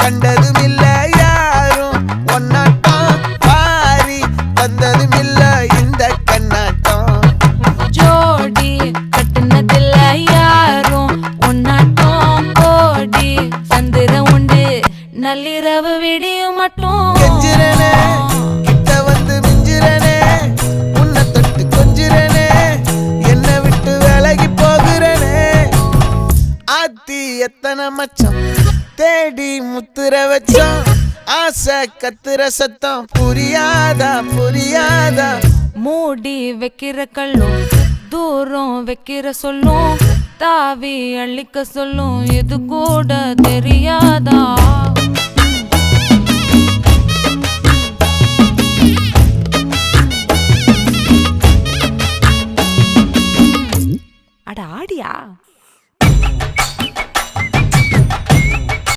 கண்டதும் இல்ல யாரும் ஒன்னாட்டம் பாரி வந்ததும் இல்ல இந்த கண்ணாட்டம் ஜோடி கட்டுனதில்ல யாரும் ஒன்னாட்டம் கோடி சந்திர உண்டு நள்ளிரவு விடியும் மட்டும் கெஞ்சிரனே கிட்ட வந்து மிஞ்சிரனே உன்னை தொட்டு கொஞ்சிரனே என்னை விட்டு விலகி போகிறனே ஆத்தி எத்தனை மச்சம் தேடி முத்துற வச்சோம் ஆசை கத்துற சத்தம் புரியாதா புரியாதா மூடி வைக்கிற கல்லும் தூரம் வைக்கிற சொல்லும் தாவி அள்ளிக்க சொல்லும் இது கூட தெரியா